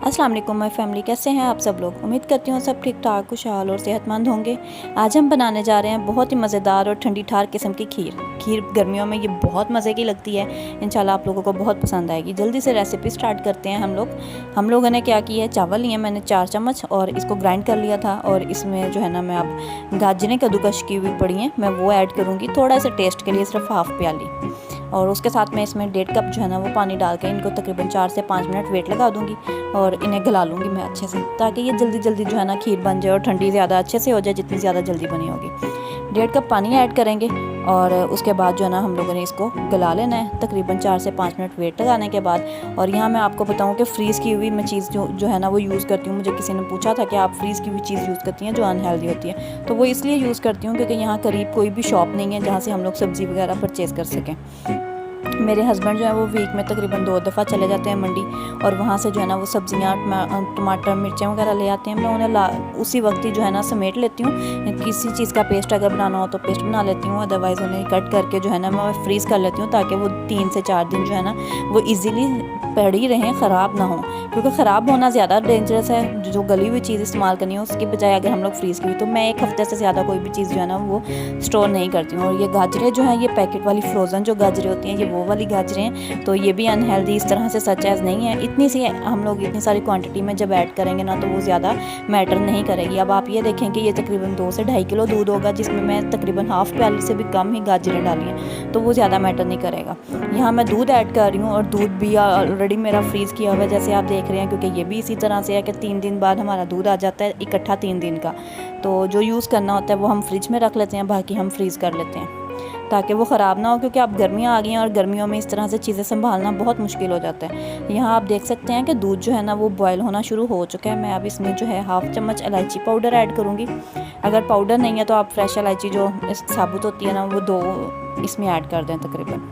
अस्सलाम वालेकुम my family, कैसे हैं आप सब लोग। उम्मीद करती हूँ सब ठीक ठाक, खुशहाल और सेहतमंद होंगे। आज हम बनाने जा रहे हैं बहुत ही मज़ेदार और ठंडी ठार किस्म की खीर गर्मियों में ये बहुत मज़े की लगती है। इंशाल्लाह आप लोगों को बहुत पसंद आएगी। जल्दी से रेसिपी स्टार्ट करते हैं। हम लोगों ने क्या किया है, चावल लिए मैंने 4 चम्मच और इसको ग्राइंड कर लिया था। और इसमें जो है ना, मैं अब गाजरें कद्दूकश की हुई पड़ी हैं, मैं वो ऐड करूँगी थोड़ा सा टेस्ट के लिए, सिर्फ हाफ़ प्याली। और उसके साथ में इसमें 1.5 कप जो है ना वो पानी डाल के इनको तकरीबन 4 से 5 मिनट वेट लगा दूंगी और इन्हें गला लूँगी मैं अच्छे से, ताकि ये जल्दी जल्दी जो है ना खीर बन जाए और ठंडी ज़्यादा अच्छे से हो जाए, जितनी ज़्यादा जल्दी बनी होगी। 1.5 कप पानी ऐड करेंगे और उसके बाद जो है ना हम लोगों ने इसको गला लेना है तकरीबन 4 से 5 मिनट वेट लगाने के बाद। और यहाँ मैं आपको बताऊँ कि फ्रीज़ की हुई मैं चीज़ जो है ना वो यूज़ करती हूँ। मुझे किसी ने पूछा था कि आप फ्रीज़ की हुई चीज़ यूज़ करती हैं जो अनहेल्दी होती है, तो वो इसलिए यूज़ करती हूँ क्योंकि यहाँ करीब कोई भी शॉप नहीं है जहाँ से हम लोग सब्ज़ी वगैरह परचेज़ कर सकें। मेरे हस्बैंड जो है वो वीक में तकरीबन 2 दफ़ा चले जाते हैं मंडी, और वहाँ से जो है ना वो सब्ज़ियाँ टमाटर मिर्चें वगैरह ले आते हैं। मैं उन्हें उसी वक्त ही जो है ना समेट लेती हूँ। किसी चीज़ का पेस्ट अगर बनाना हो तो पेस्ट बना लेती हूँ, अदरवाइज़ उन्हें कट करके जो है ना मैं फ्रीज़ कर लेती हूँ, ताकि वो 3 से 4 दिन जो है ना वो ईज़िली पड़ी रहें, ख़राब ना हो। क्योंकि ख़राब होना ज़्यादा डेंजरस है। जो गली हुई चीज़ इस्तेमाल करनी है उसकी बजाय अगर हम लोग फ्रीज़ की हुई, तो मैं 1 हफ़्ते से ज़्यादा कोई भी चीज़ जो है ना वो स्टोर नहीं करती हूँ। और ये गाजरें जो हैं, ये पैकेट वाली फ्रोज़न जो गाजरें होती हैं, ये वो वाली गाजरें हैं, तो ये भी अनहेल्दी इस तरह से सच एज़ नहीं है। इतनी सी हम लोग इतनी सारी क्वांटिटी में जब ऐड करेंगे ना तो वो ज़्यादा मैटर नहीं करेगी। अब आप ये देखें कि ये तकरीबन 2 से 2.5 किलो दूध होगा, जिसमें मैं तकरीबन हाफ़ प्याली से भी कम ही गाजरें डाली हैं, तो वो ज़्यादा मैटर नहीं करेगा। यहाँ मैं दूध ऐड कर रही हूँ और दूध भी ऑलरेडी मेरा फ्रीज़ किया हुआ है, जैसे आप देख रहे हैं, क्योंकि ये भी इसी तरह से है कि 3 दिन बाद हमारा दूध आ जाता है इकट्ठा 3 दिन का। तो जो यूज़ करना होता है वो हम फ्रिज में रख लेते हैं, बाकी हम फ्रीज़ कर लेते हैं ताकि वो ख़राब ना हो। क्योंकि अब गर्मियाँ आ गई हैं और गर्मियों में इस तरह से चीज़ें संभालना बहुत मुश्किल हो जाता है। यहाँ आप देख सकते हैं कि दूध जो है ना वो बॉयल होना शुरू हो चुका है। मैं अब इसमें जो है हाफ़ चम्मच इलायची पाउडर ऐड करूँगी। अगर पाउडर नहीं है तो आप फ्रेश इलायची जो साबुत होती है ना वो 2 इसमें ऐड कर दें तकरीबन।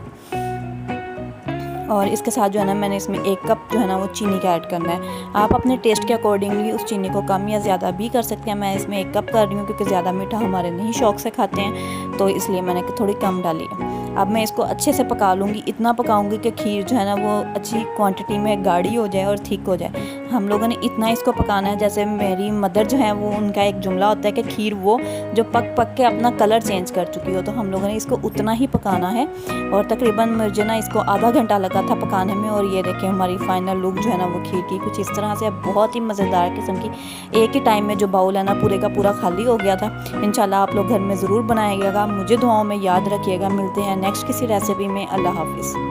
और इसके साथ जो है ना मैंने इसमें 1 कप जो है ना वो चीनी का ऐड करना है। आप अपने टेस्ट के अकॉर्डिंगली उस चीनी को कम या ज़्यादा भी कर सकते हैं। मैं इसमें 1 कप कर रही हूँ क्योंकि ज़्यादा मीठा हमारे नहीं शौक से खाते हैं, तो इसलिए मैंने थोड़ी कम डाली है। अब मैं इसको अच्छे से पका लूँगी, इतना पकाऊँगी कि खीर जो है ना वो अच्छी क्वांटिटी में गाढ़ी हो जाए और थिक हो जाए। हम लोगों ने इतना इसको पकाना है, जैसे मेरी मदर जो है वो उनका एक जुमला होता है कि खीर वो जो पक पक के अपना कलर चेंज कर चुकी हो, तो हम लोगों ने इसको उतना ही पकाना है। और तकरीबन मुझे ना इसको आधा घंटा लगा था पकाने में। और ये देखिए हमारी फाइनल लुक जो है ना वो खीर की कुछ इस तरह से बहुत ही मज़ेदार किस्म की। एक ही टाइम में जो बाउल है ना पूरे का पूरा खाली हो गया था। इंशाल्लाह आप लोग घर में ज़रूर बनाइएगा, मुझे दुआओं में याद रखिएगा। मिलते हैं नेक्स्ट किसी रेसिपी में। अल्लाह हाफिज़।